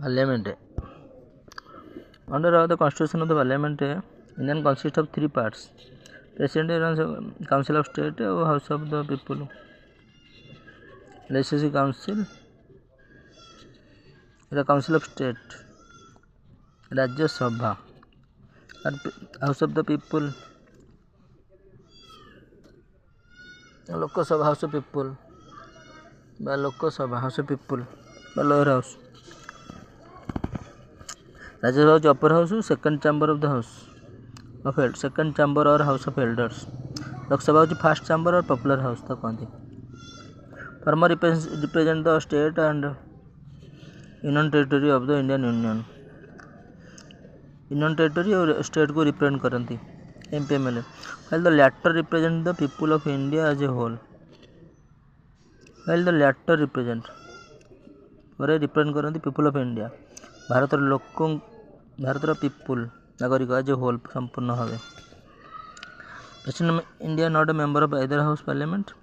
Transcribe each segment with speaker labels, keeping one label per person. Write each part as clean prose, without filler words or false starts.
Speaker 1: Parliament. Under the Constitution of the Parliament, Indian consists of three parts: President, Council of State, House of the People, Legislative Council, the Council of State, Rajya Sabha, House of the People, Lok Sabha, House of People, Lok Sabha, House of People, Lower House. Rajya Sabha is upper house, second chamber of the House of Elders, second chamber or House of Elders. Lok Sabha is first chamber or popular house. Former represent the state and union territory of the Indian Union. Union territory और state को represent करती MP MLA. While the latter represent the people of India as a whole. While the latter represent करती people of India. भारतर people नागरिक as a whole संपूर्ण भावे. President of India not a member of either house parliament,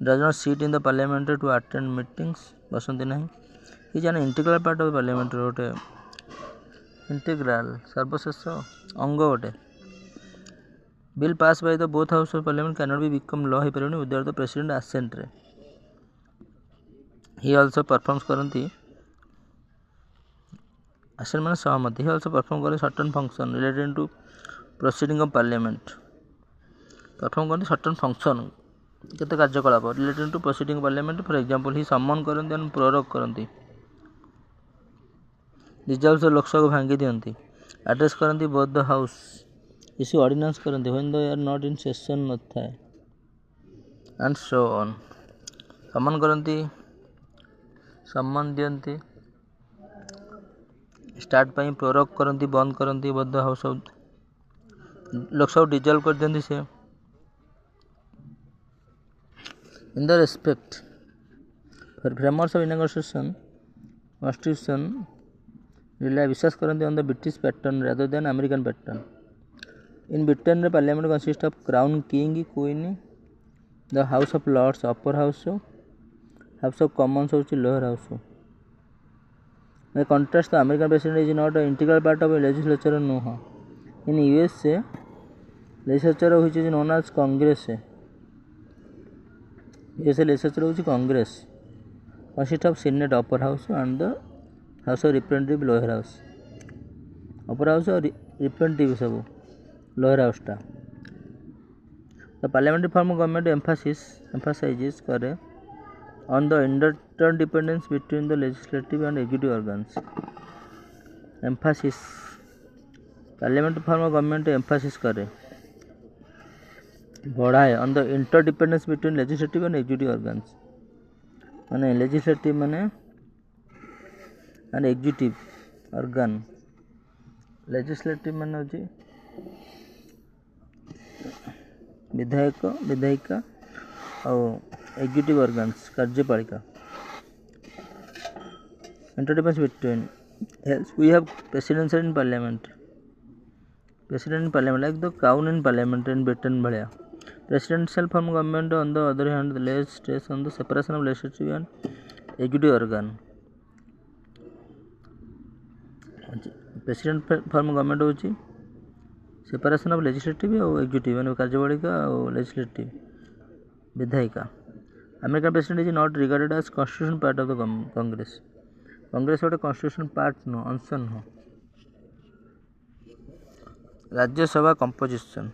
Speaker 1: does not sit in the parliament to attend meetings, बसंती नहीं. He is an integral part of parliament. गोटे integral सर्वशेष अंग गोटे. Bill passed by the both house of parliament cannot be become law हो पारे without the president assent रे. He also performs करती assent माने सहमति. He also perform करे certain function related to proceeding of parliament. Perform करती certain function केते कार्यकलाप related to proceeding of parliament. For example, he summon करती and prorogue करती. Dissolve लोकसभा को भांगी दियंती. Address करती both the house. issue ordinance करती when they are not in session नथा है. And so on. Summon करती सम्मान दियंती. स्टार्ट ପାଇଁ प्रोरोग करती बंद करती both the house of Lok Sabha dissolve कर दियंती से. In the respect for framers of Indian Constitution rely विश्वास करते on the British pattern rather than American pattern. In Britain, the parliament consists of crown, king, queen, the House of Lords, upper house, House of Commons, lower house. By contrast, the American president is not an integral part of a legislature. No. In USA, legislature which is known as Congress. USA legislature which is Congress consists of Senate, upper house, and the House of Representative, lower house. Upper house or representative सब lower house टा. The parliamentary form of government emphasizes करे on the interdependence between the legislative and executive organs. Emphasis parliamentary form of government emphasis करे बढ़ाए on the interdependence between legislative and executive organs. माने legislative माने and executive organ. Legislative माने होची विधायक विधायिका और executive organs कार्यपालिका. Interdependence between. Yes, we have presidential in parliament. President in parliament like the crown in parliament in Britain भलिया. Presidential form of government on the other hand lays stress on the separation of legislative and executive organ. President form of government होची separation of legislative और executive माने कार्यपालिका और legislative विधायिका. American president is not regarded as constitutional part of the Congress. Congress गोटे constitutional part नो अंश नो. राज्यसभा कंपोजिशन.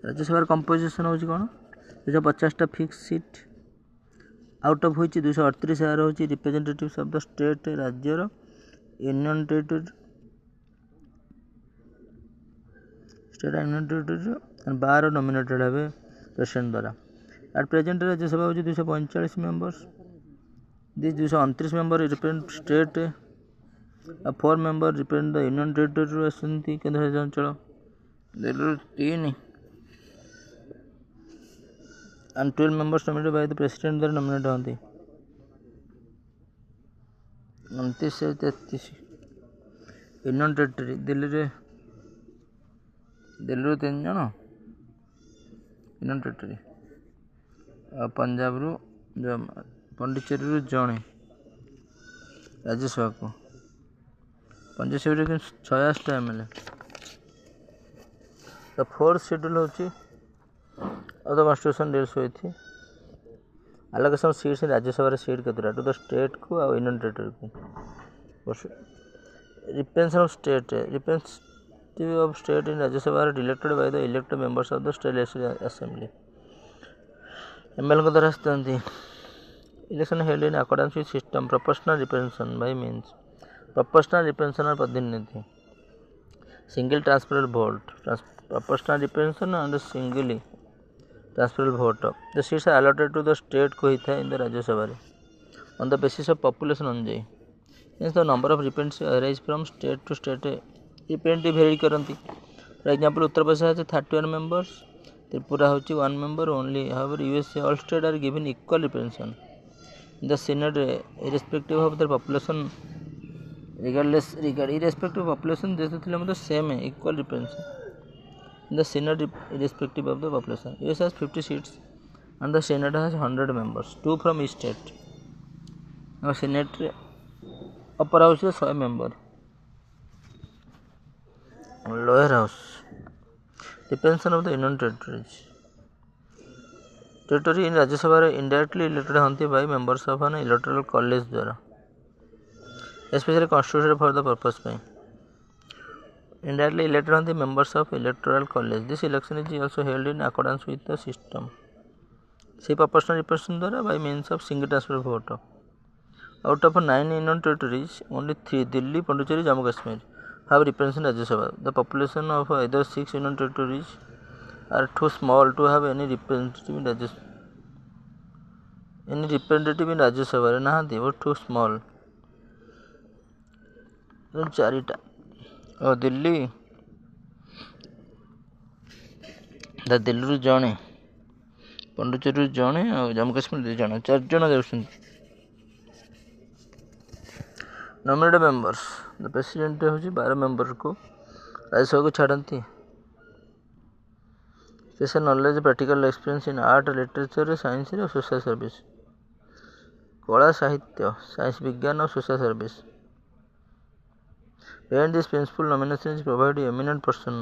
Speaker 1: राज्यसभा कंपोजिशन होची कोन 250 टा fix seat out of which 238 are होची रिप्रेजेंटेटिव्स ऑफ द स्टेट राज्यर union territory state union territory and 12 nominated है प्रेसिडेंट द्वारा. एट प्रेजेंट राज्यसभा होची 245 members. This 229 member represent state और 4 member represent the union territory असंती केंद्र शासित अंचल. Delhi 3 and 12 members nominated by the president द्वारा nominated होती. 29 से 33 यूनियन टेरिटरी दिल्ली 3 जन यूनियन टेरिटरी पंजाब पंडिचेरी जड़े राज्यसभा को panchayat 86 MLA। The fourth schedule होची of the constitution deals with allocation of seats in Rajya Sabha seat केतरा टू द स्टेट को और यूनियन टेरिटरी को। Representation of state representative of state in Rajya Sabha are elected by the elected members of the state legislative assembly. MLA को द्वारा आसती election held in accordance with system proportional representation by means proportional representation और प्रतिनिधि single ट्रांसफरल vote proportional representation and single transferable vote the seats are allotted to the state को होता है in the Rajya Sabha on the basis of population अनुଯାयी means the number of representative arise from state to state representative vary करती। For example Uttar Pradesh है 31 members, Tripura होची 1 member only. However USA all state are given equal representation in the Senate irrespective of the population irrespective of population देश थे मतलब same है equal representation in the Senate irrespective of the population. US has 50 seats and the Senate has 100 members, 2 from each state. Now Senate upper house is 100 member. Lower house representation of the union territories. Territory in Rajya Sabha indirectly elected होती by members of an electoral college द्वारा, especially constituted for the purpose by. Indirectly elected on the members of electoral college. This election is also held in accordance with the system. See proportional representation द्वारा by means of single transfer vote. Out of 9 union territories, only 3 Delhi, Pondicherry, Jammu Kashmir have representation in Rajya Sabha. The population of either 6 union territories are too small to have any representative in Rajya Sabha. नाहांती वो too small. चारिटा और दिल्ली दिल्ली जड़े पंडिचेरी जड़े और जम्मू काश्मीर जड़े 4 जन जाऊँ। Nominated members the president हूँ 12 मेंबर को राज्यसभा को छाड़ती। Special knowledge practical experience in art literature science और सोशल सर्विस कला साहित्य साइंस विज्ञान और social service. Behind this principal nomination is provided eminent person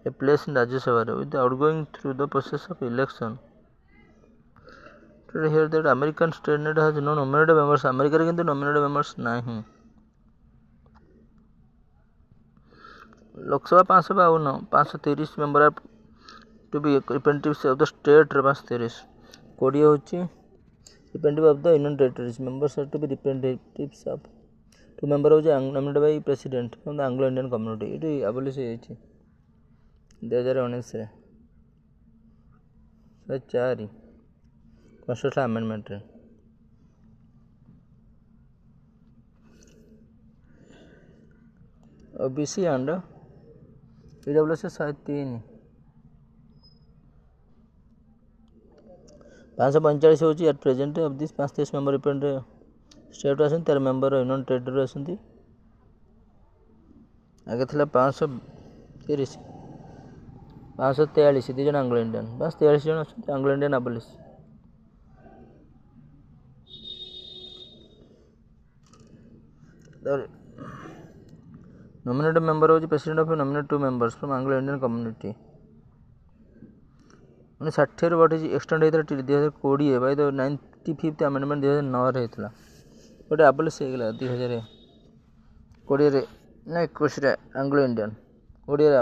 Speaker 1: a place in Rajya Sabha with the outgoing through the process of election. To hear that American state net has no nominated members. America रे किंतु nominated members नहीं। Lok Sabha 552 530 member are to be representatives of the state 530 Kodia होची representative of the union territories. Members are to be representatives of two member हो nominated by president from the Anglo Indian community. ये abolish हो 2019 4 constitutional amendment रे। OBC and EWS 103 545 होची at present of this 35 member representative state आस 13 member union territory आसती। आगे था 530 543 2 जन आंग्लो इंडियन 543 जन आसती Anglo Indian abolish. Nominated member हो president of nominate 2 members from Anglo Indian community 60 बढ़ी एक्सटेंड होता 2020 बाय द 95th अमेंडमेंट 2009 होता गोटे अबोलिश हो गला 2020 ना 21 आंग्लो इंडियन ओडिया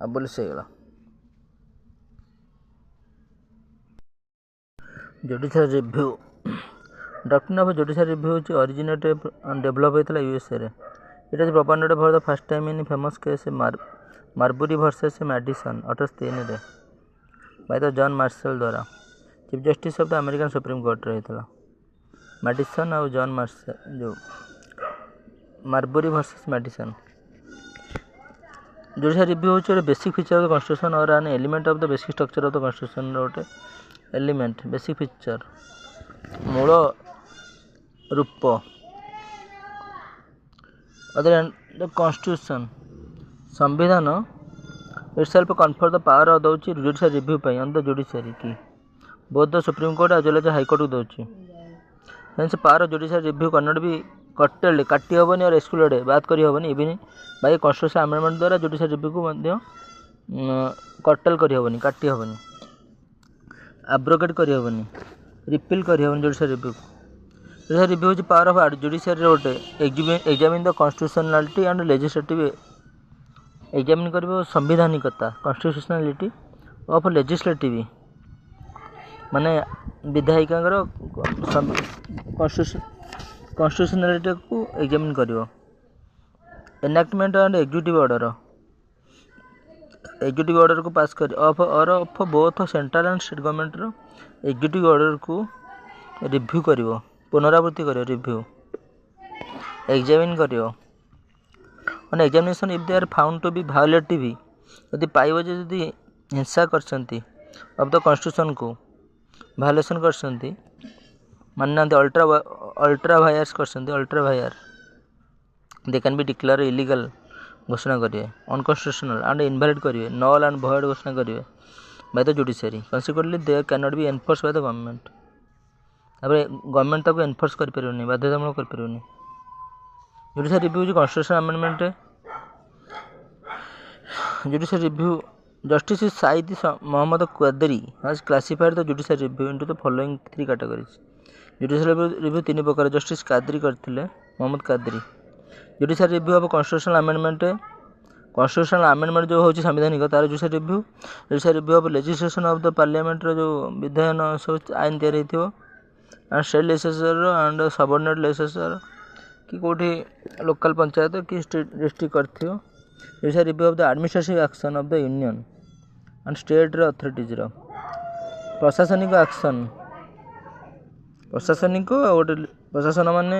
Speaker 1: अबोलिश हो गला। Judicial review doctrine of judicial review originated and develop होता यूएसए रे। It is propounded for the first time in famous case Marbury versus Madison 1803 रे बाय द जॉन मार्शल द्वारा chief justice of the American supreme court रही Madison और John Marshall जो Marbury versus Madison. Judicial review होचे basic feature of the constitution और an element of the basic structure of the constitution गोटे element basic feature मूल रूप other the constitution संविधान itself confer the power of दउची judicial review पाई on the judiciary की both the supreme court as well as high court को दउची। Hence, power of judicial review cannot be कटेल्ड काटी हेनी और एक्सक्लूडेड बात करी हेनी इवन बाय कन्स्टिट्यूशनल अमेंडमेंट द्वारा जुडिशियल रिव्यू को कटेल करी हेनी काटी हेनी एब्रोगेट करी हेनी रिपील करी हेनी जुडिशियल रिव्यू जुडिशियल रिव्यू होची पावर ऑफ जुडिशियरी गोटे examine the constitutionality and legislative examine करिवो संवैधानिकता कन्स्टिट्यूशनलिटी ऑफ लेजिस्लेटिव माने विधायिका कन्स्टिट्यूशनलिटी को एग्जामिन करिवो एनाक्टमेंट एंड एग्जीक्यूटिव ऑर्डर को पास कर of both central and state government रो एग्जीक्यूटिव ऑर्डर को रिव्यू करिवो पुनरावृत्ति करिवो रिव्यू एग्जामिन करिवो on examination if they are found to be violative यदि पाइबो जे यदि हिंसा करछंती ऑफ द कॉन्स्टिट्यूशन को वायोलेशन करछंती मानना अल्ट्रा वायर्स करछंती ultra vires they can be declare illegal घोषणा करिए अनकन्स्टिट्यूशनल एंड इनवैलिड करिए नल एंड वॉइड घोषणा करिए by the judiciary consequently they can not be enforce by the government तापर गवर्नमेंट ताको एनफोर्स कर परउनी बाध्यतामूलक कर परउनी जुडिशियल रिव्यू जो constitutional amendment judicial review justice Syed Mohammad Quadri has classified the judicial review into the following 3 categories judicial review 3 प्रकार justice Qadri करथिले Mohammad Qadri judicial review of constitutional amendment जो होची संवैधानिक तार judicial review of legislation of the parliament रो जो विधायन सब आईन तैयार हेतियो and state legislature and subordinate legislature कि कोठी लोकल पंचायत कि स्टेट डिस्ट्रिक्ट करथियो judicial review of the administrative action of the union and state रो अथॉरिटीज रो प्रशासनिक एक्शन प्रशासनिक गोटे प्रशासन माने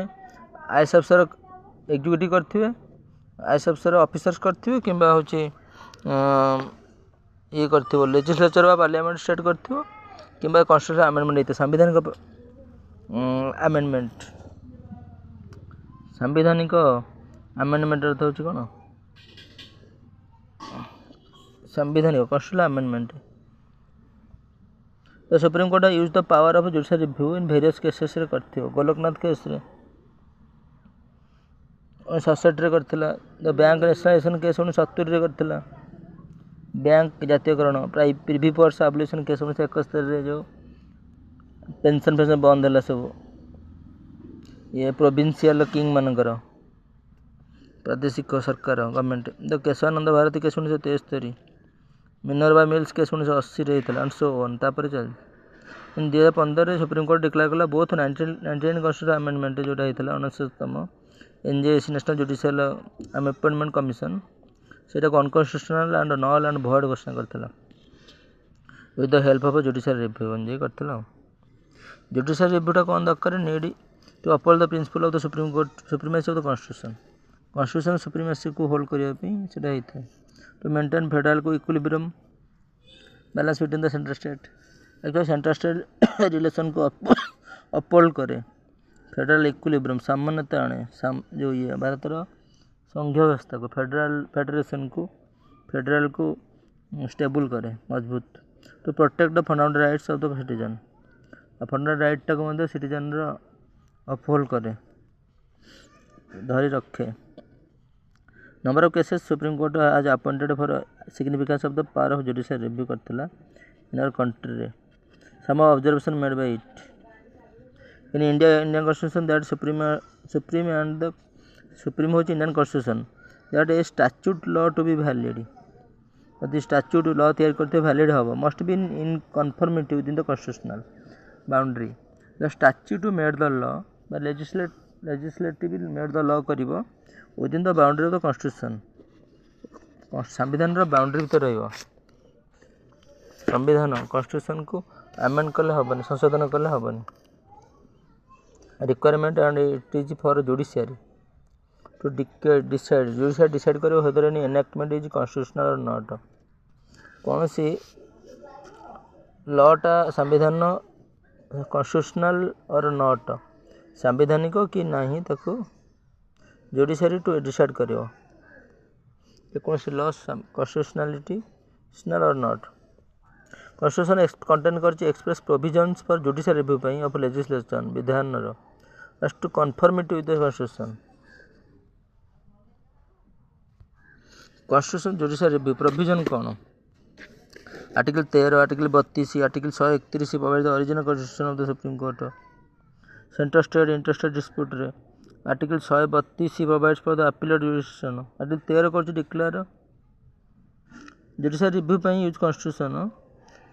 Speaker 1: आईएएस अफसर एग्जीक्यूटिव करथिबे आईएएस अफसर ऑफिसर्स करथिबे किंबा होची ये करथिबो लेजिस्लेचर बा पार्लियामेंट स्टेट करथिबो किंबा कॉन्स्टिट्यूशनल अमेंडमेंट हेते संवैधानिक अमेंडमेंट अर्थ होची कोन संवैधानिक constitutional amendment the supreme court use the power of judicial review in various cases रे करथिबो गोलकनाथ केस रे सोसाइटी करथिला द बैंक नेशनलाइजेशन केस 1970 रे करथिला बैंक जातीयकरण प्रिवी पर्स एब्लिशन केस 1971 रे जो पेंशन बंद है सब ये प्रोविंशियल किंग मानकर प्रादेशिक सरकार government the Kesavananda Bharati case 1973 Minerva Mills case 1980 रे होता एंड सो ऑन तापर चल इन 2015 रे सुप्रीम कोर्ट डिक्लेयर कला बोथ 1999 कॉन्स्टिट्यूशनल अमेंडमेंट जोटा होता 19तम NJC national judicial appointment commission से unconstitutional and null and void घोषणा करथिला with the help of judicial review एनजे करथिला जुडिशियल रिव्यूटा कौन दरकार need to uphold the principle of the supreme court supremacy of the constitution supremacy को hold करने से होता है टू मेंटेन फेडरल को equilibrium balance between the central state actually central state relation को अपहोल्ड करे फेडरल इक्विलिब्रियम सामान्यता आने जो ये भारत संघीय व्यवस्था को फेडरेशन को फेडरल को स्टेबल करे मजबूत to protect the fundamental rights of the citizen fundamental right टाक मध्य सिटीजन अपहोल्ड करे धरी रखे number of cases supreme court आज appointed for significance of the power of judicial review करथिला इन आवर कंट्री रे some observation made by it in Indian constitution that supreme and the supreme होची Indian constitution that a statute law to be valid यदि statute law तैयार करते valid हम must be in conformity within the constitutional boundary the statute made the law बा legislative made the law करिवो within the boundary of the constitution संविधान boundary भीतर रहिबो संविधान कॉन्स्टिट्यूशन को अमेंड कले हबनी संशोधन कले हबनी requirement and it is for judiciary to decide करिवो whether any enactment is constitutional or not कौन सी लॉटा संविधान कॉन्स्टिट्यूशनल और नॉट संवैधानिक कि नहीं ताको जुडिशियरी टू डिसाइड करिवो कौन सी लॉ कॉन्स्टिट्यूशनलिटी और नॉट कॉन्स्टिट्यूशन कंटेन करछि express provisions for judicial review पई ऑफ लेजिस्लेशन विधान रो as to conformity with the constitution. Constitution judicial review provision कौन article 13 article 32 article 131 provide the original constitution of the Supreme Court. Central state interstate dispute रे article 132 provides for the appellate jurisdiction. Article 13 कर declare judicial review ପାଇଁ use constitution.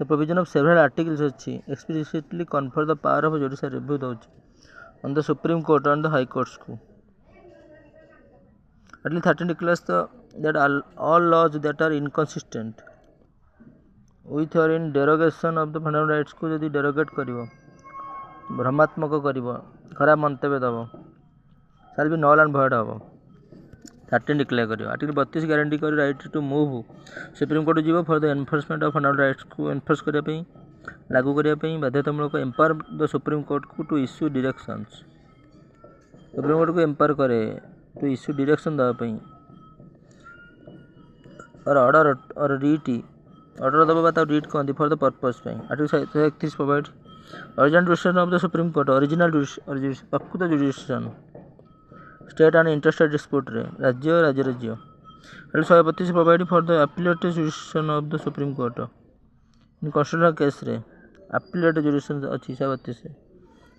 Speaker 1: The provision of several articles ଅଛି explicitly confer the power of judicial review ଦଉଛି on the Supreme Court and the High Courts को. Article 13 declares that all laws that are inconsistent with or in derogation of the fundamental rights को यदि derogate करिवो भ्रमात्मक करिवो खराब मंतव्य दबो shall be null and void हबो 13 declare करिवो. Article 32 guarantee करी right to move supreme court जीवो for the enforcement of fundamental rights को enforce करिया पई लागू करिया पई बाध्यतामूलक एम्पावर द सुप्रीम कोर्ट को to issue directions. Supreme court को एम्पावर करे टू इश्यू डायरेक्शन दबा पई or order or writ order दबा बता रीट कहंदी फॉर द पर्पस पई. Article 131 provide original jurisdiction of the supreme court original प्रकृत jurisdiction state and interstate dispute रे राज्य और राज्य राज्य. Article 132 provide for the appellate jurisdiction of the supreme Court in constitutional case रे appellate jurisdiction अछि 132 रे.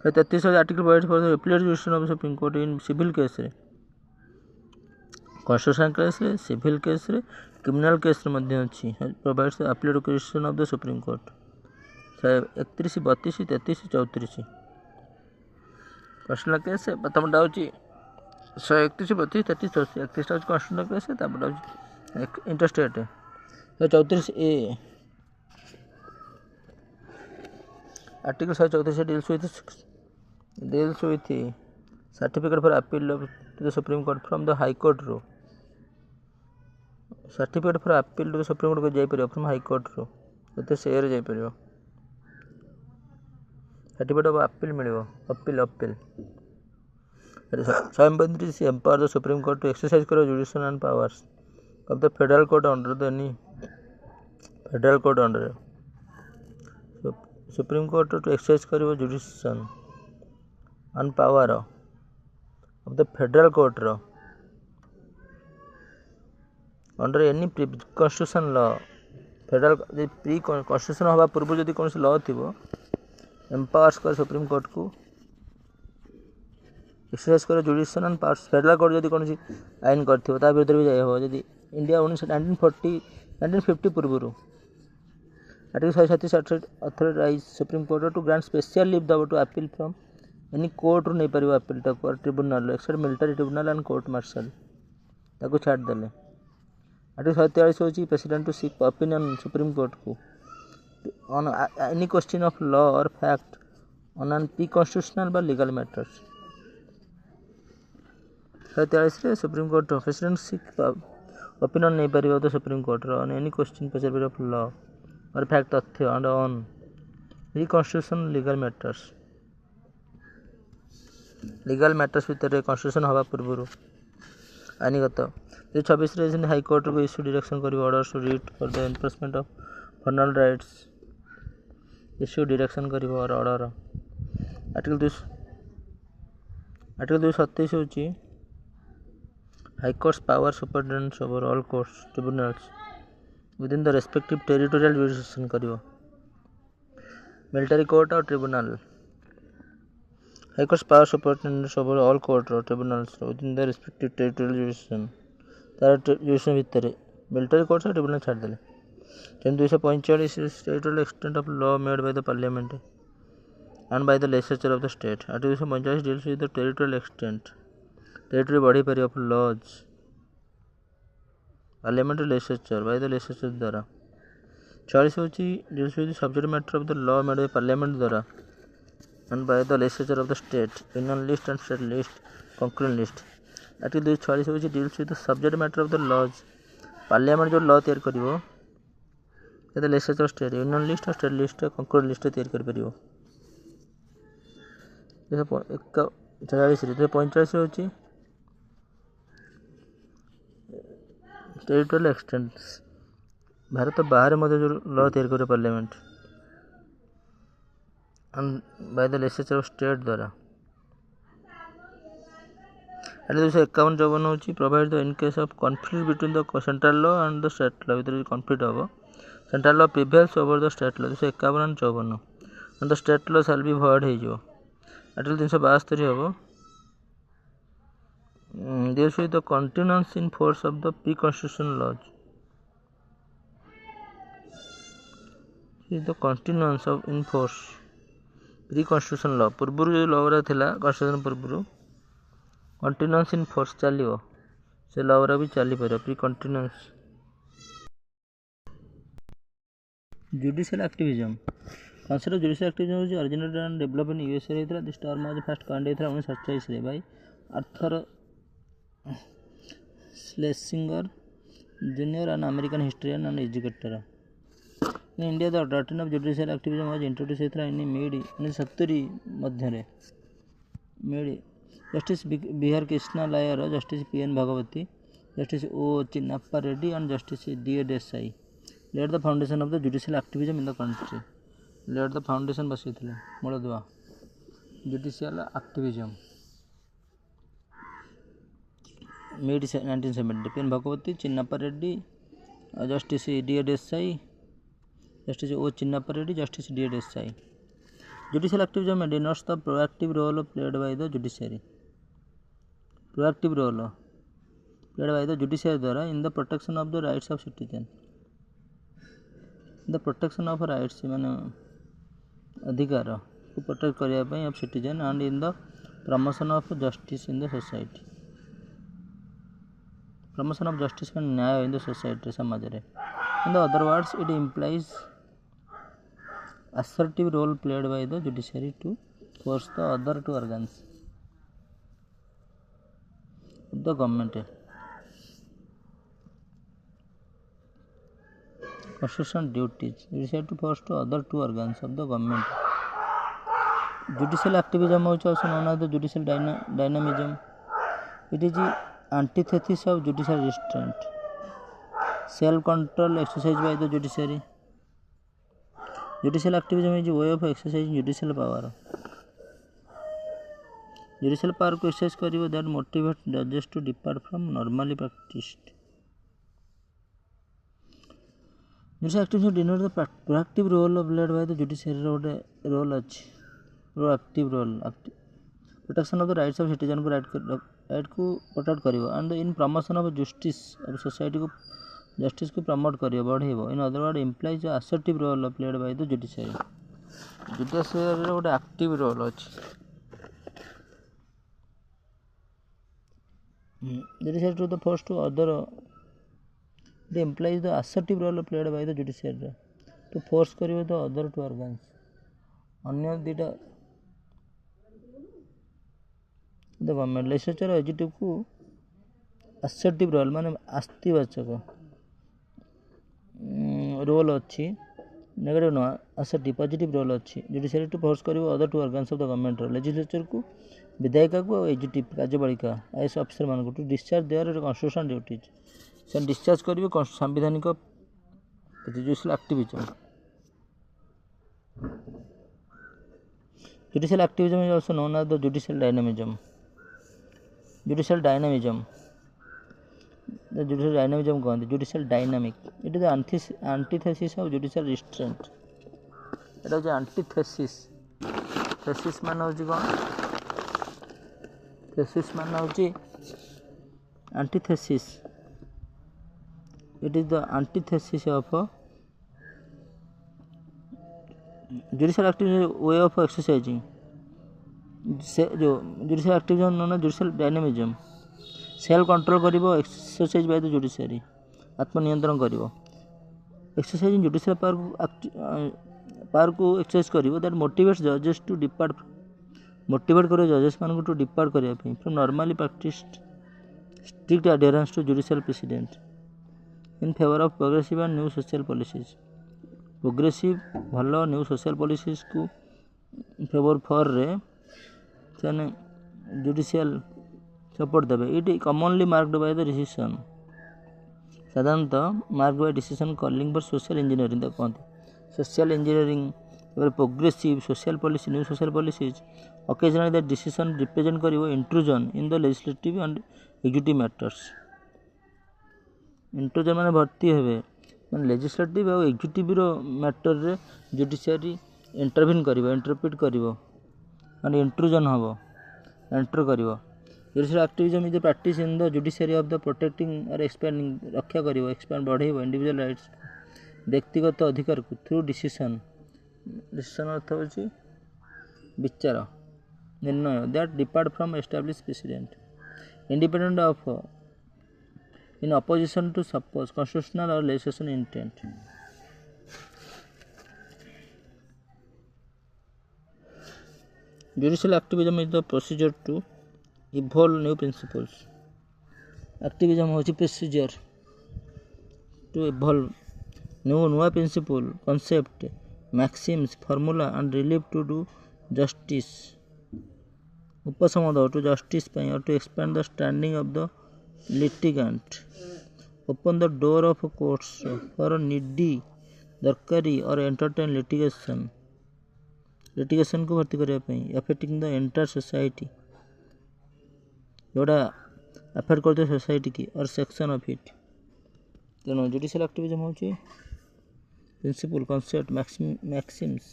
Speaker 1: 133 article provide for the appellate jurisdiction of the supreme Court in civil case रे constitutional case रे सिविल केस रे criminal case रे मध्य अछि provides the appellate jurisdiction of the supreme Court 31 32 33 34 constitutional case प्रथम डाउची 131 32 33 34 31 डाउची constitutional case तापर डाउची interstate 34 A article 134 deals with certificate for appeal to the Supreme Court from the High Court रो certificate for appeal to the supreme court को जाई परियो from high court रो एते शेयर जाई परियो सर्टिफिकेट ऑफ अपील मिलियो appeal 133 empower the supreme court to exercise करो judicial and powers of the federal court under the any federal court under supreme court to exercise करियो judicial and power of the federal court रो under any pre constitution law federal pre constitution हवा पूर्व जदि कौन law थी empowers कर supreme court को exercise कर judicial and powers federal court जदि कौन आईन करथिबो ता विरुद्ध भी जाय हो जदि इंडिया 1950 पूर्व article 137 authorise supreme court to grant special leave दबो to appeal from any court रू नहीं परिबो अपील ता court tribunal except military tribunal and court martial ताको छाड़ देले. आर्टिकल 143 होची president to seek opinion supreme court को on any question of law or fact on an pre constitutional बा लीगल मैटर्स. 143 रे supreme court president seek opinion नहीं परिबो तो सुप्रीम कोर्ट रो ऑन एनी क्वेश्चन पचर ऑफ लॉ और फैक्ट तथ्य on pre constitution legal matters भितर constitution हवा पूर्व आईनगत 26 रे हाई कोर्ट को इश्यू डायरेक्शन करिवो orders to writ for the enforcement of fundamental rights issue direction करिवो और ऑर्डर. आर्टिकल 227 होची high courts power superintendence over all courts tribunals within the respective territorial jurisdiction करिवो military court or tribunal high courts power superintendence over all court or tribunals within the respective territorial jurisdiction तार jurisdiction भितर military court or tribunal छाड़ देले. 245 territorial extent of law made by the parliament and by the legislature of the state. Article 245 deals with the territorial extent territory बॉडी पर of laws parliament legislature by the legislature द्वारा. 46 होची deals with subject matter of the law made by parliament द्वारा and by the legislature of the state union list and state list concurrent list. Article 246 होची deals with subject matter of the laws parliament जो law तैयार करिवो the legislature state union list or state list concurrent list तैयार कर परिवो. 46 रे 45 होची territorial extents Bharat बाहर मध्य जो लॉ तैयार करे parliament and by the legislature of state द्वारा ଏଠି 251 ହେଉଛି provide the in case of conflict between the central law and the state law ଭିତରେ କନଫ୍ଲିକ୍ଟ ହେବ central law prevails over the state law 251 and 54 the state law shall be void ହେଇଯିବ। ଏଠି 372 ହେବ deals with the continuance in force of the pre-constitutional laws. The continuance of in force pre-constitutional law पूर्वରୁ जो law रा थिला constitution पूर्वରୁ continuance in force चलियो से law रा भी चली परियो pre-continuance। judicial activism concept of judicial activism was originated and developed in USA रे थिला। this term was first coined थिला 1947 रे by Arthur Schlesinger Jr., an American historian and educator. In India, the doctrine of judicial activism was introduced in mid 1970 Madhya mid Justice B.R. Krishna Iyer, Justice P.N. Bhagavati, Justice O. Chinnappa Reddy, and Justice D.A. Desai laid the foundation of the judicial activism in the country. Laid the foundation बसिथिले मूलदुआ judicial activism. Mid 1970 P.N. Bhagavati, Chinnappa Reddy, Justice D.A. Desai, Justice O. Chinnappa Reddy, Justice D.A. Desai. Judicial activism denotes the proactive role played by the judiciary. Proactive role played by the judiciary द्वारा in the protection of the rights of citizen. The protection of rights माने अधिकार को protect करिया ପାଇଁ of citizen and in the promotion of justice in the society. Promotion of justice and न्याय in the society समाज रे. In the other words, it implies assertive role played by the judiciary to force the other two organs of the government. Constitutional duties. Judiciary to force to other two organs of the government. Judicial activism is also known as the judicial dynamism. It is the antithesis of judicial restraint. Self-control exercised by the judiciary. Judicial activism is a way of exercising judicial power. Judicial power को exercise करियो that motivate judges to depart from normally practiced. Judicial activism denotes the proactive role played by the judiciary role अछि proactive role protection of the rights of citizen को right को protect करियो and in promotion of justice of society को justice को promote करियो बढ़ेबो. In other words, implies the assertive role played by the judiciary. Judiciary रे ଗୋଟେ active role अछि. Judiciary to the force to other it implies the assertive role played by the judiciary to force करियो the other two organs. अन्य दिटा the government legislature executive को assertive role माने आस्तिवाचक role अच्छी negative no assertive positive role अच्छी judiciary to force करियो other two organs of the government legislature को विधायिका को एग्जीक्यूटिव कार्यपालिका आईएएस ऑफिसर मान को to discharge their constitutional duties से डिस्चार्ज करियो संवैधानिक judicial activism. Judicial activism is also known as the judicial dynamism. Judicial dynamism the judicial dynamism कहते judicial dynamic. It is the antithesis of judicial restraint. It is the antithesis. thesis मान होची कौन thesis मान होची antithesis. It is the antithesis of judicial activism way of exercising से जो judicial activism known as judicial dynamism. Self control करिवो exercise by the judiciary आत्म नियंत्रण करिवो एक्सरसाइजिंग जुडिशियल पावर को एक्सरसाइज करिवो दैट मोटिवेट्स जजेस टू डिपार्ट मोटिवेट करियो जजेस मान टू डिपार्ट करिया पे from normally practised strict adherence to judicial precedent in favour of progressive and new social policies. Progressive भलो न्यू सोशल पॉलिसीज को फेवर फॉर रे सेने जुडिशियल सपोर्ट देवे. It commonly marked by the decision साधारणतः marked by decision calling for social engineering कहते social engineering progressive social policy new social policies occasionally the decision represent करिवो intrusion in the legislative and executive matters. Intrusion माने भर्ती हेबे माने legislative or executive रो matter रे judiciary intervene करिवो interpret करिवो माने इंट्रूजन हबो एंटर करिवो. Judicial activism is the practice in the judiciary of the protecting or expanding रक्षा करिवो एक्सपेंड बढ़ेइबो इंडिविजुअल राइट्स व्यक्तिगत अधिकार को थ्रू डिसीजन अर्थ होची विचार निर्णय that depart from established precedent independent of in opposition to suppose constitutional or legislation intent. Judicial activism is the procedure to evolve new principles. Activism होची procedure to evolve new principle, concept, maxims, formula and relief to do justice. उपसमाधान to justice ପାଇଁ or to expand the standing of the litigant. Open the door of courts for needy दरकारी or entertain litigation को भर्ती करने ପାଇଁ affecting the entire society जोड़ा affect करते society की और section of it. तेणु judicial activism होची principle concept maxims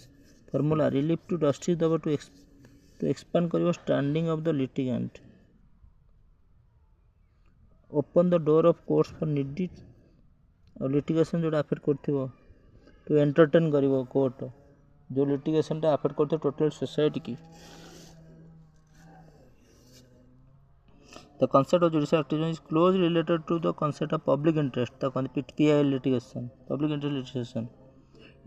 Speaker 1: formula relief to justice दबा to expand करिवो standing of the litigant. Open the door of courts for needy और litigation जोटा अफेक्ट करथिबो टू एंटरटेन करिवो कोर्ट जो लिटिगेशन टा अफेक्ट करथे टोटल सोसाइटी की. The concept of judicial activism is close related to the concept of public interest the PIL litigation public interest litigation.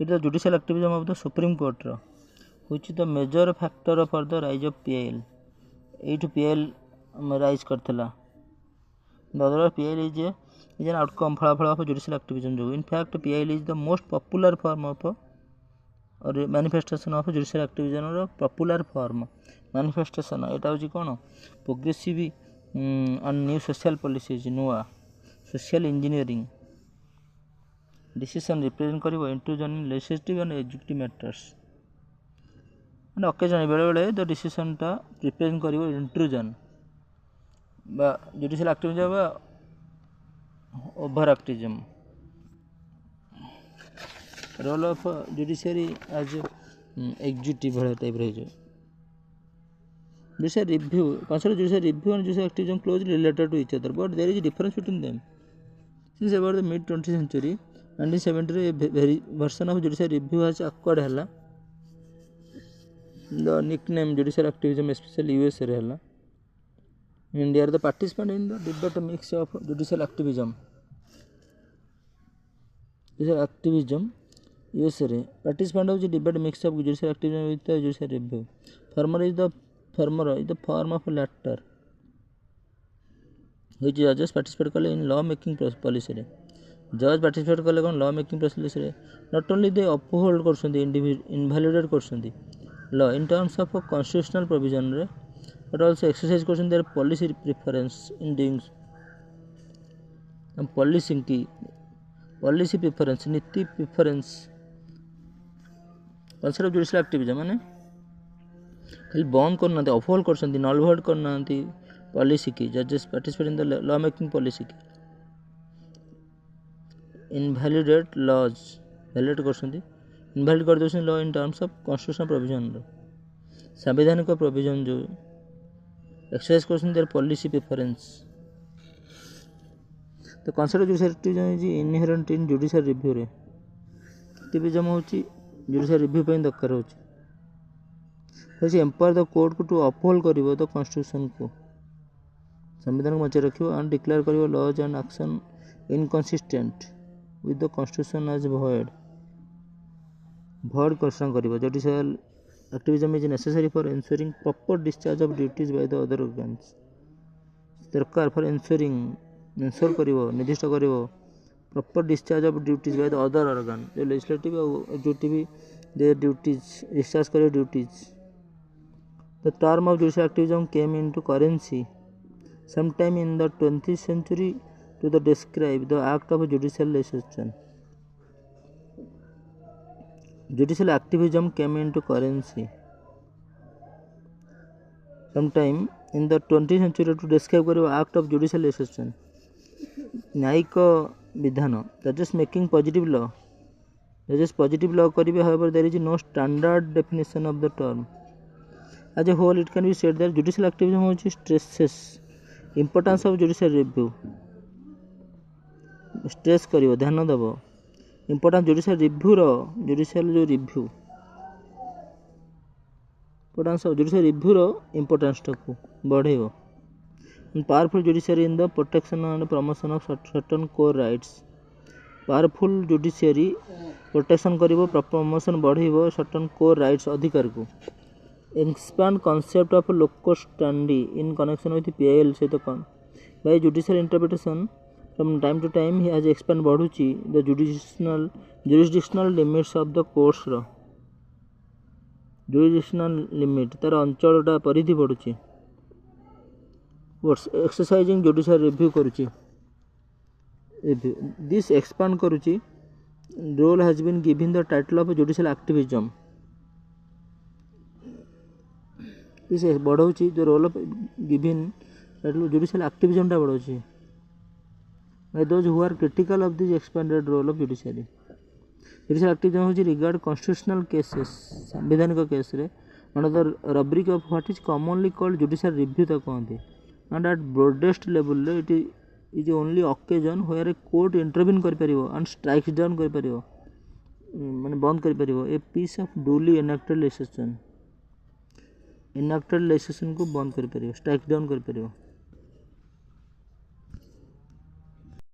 Speaker 1: It is the judicial activism of the supreme Court which is the major factor for the rise of PIL. एटू PIL rise करथला. The other PIL is an outcome फलाफल of judicial activism. In fact, PIL is the most popular form of or manifestation of judicial activism or popular form manifestation. एटा होची कोन progressive and new social policies नुआ social engineering decision represent करिवो intrusion in legislative and executive matters. and occasionally बेले बेले the decision टा represent करिवो intrusion बा जुडिशियल एक्टिविज्म बा over activism. Role of judiciary as executive वाला टाइप रह जो judicial review consider judicial review and judicial activism closely related to each other but there is a difference between them. Since about the mid 20th century 1970 रे version of judicial review has acquired हला the nickname judicial activism specially US रे हला. India are the participant in the debate mix of judicial activism. Judicial activism USA participant of the debate mix of judicial activism with the judicial review. Former is the form of latter which judges participate kale in law making policy रे. Judge participate kale kon law making policy रे. Not only they uphold करसंदी invalidate करसंदी law in terms of a constitutional provision रे but also exercise question their policy preference in doing and policy preference नीति preference. concept of judicial activism माने खाली बंद करना थे uphold करसंती नल vote करना थी policy की जजेस participate in the law making policy की इनवैलिडेट लॉज वैलिडेट करसंती इनवैलिड कर दोसन law in terms of constitutional provision संवैधानिक प्रोविजन जो exercise question their policy preference. The concept of judicial activism is inherent in judicial review रे. activism होची judicial review ପାଇଁ ଦରକାର होची empower the court को to uphold करिवो the constitution को संविधान को बचाए रखिवो and declare करिवो laws and action inconsistent with the constitution as void घोषणा करिवो. judicial activism is necessary for ensuring proper discharge of duties by the other organs. दरकार for ensuring ensure करिवो निर्दिष्ट करिवो proper discharge of duties by the other organ जो legislative और executive their duties discharge करिवो duties. The term of judicial activism came into currency sometime in the 20th century to the describe the act of judicial legislation. Judicial activism came into currency sometime in the 20th century to describe karibo act of judicial legislation न्यायिक विधान that is making positive law karibe. However, there is no standard definition of the term. As a whole, it can be said that judicial activism stresses importance of judicial review. Stress karibo ध्यान देव importance judicial review importance of judicial review importance टाकू बढ़ेव. Powerful judiciary in the protection and promotion of certain core rights. Powerful judiciary protection करिवो promotion बढ़ेव certain core rights अधिकार को. Expand concept of locus standi in connection with PIL सहित कौन by judicial interpretation. From time to time he has expand बढ़ुची the jurisdictional limits of the courts row jurisdictional limit तार अंचलटा परिधि बढ़ुची. Words exercising judicial review करुची this expand करुची role has been given the title of judicial activism. this बढ़ाऊची जो role of given title judicial activism टा बढ़ाऊची by those who are critical of this expanded role of judiciary. Judicial activism होची regard constitutional cases संवैधानिक case रे under the rubric of what is commonly called judicial review ता कहते. And at broadest level it is only occasion where a court intervene कर परिवो and strikes down कर परिवो माने बंद कर परिवो a piece of duly enacted legislation को बंद कर परिवो strike down कर परिवो.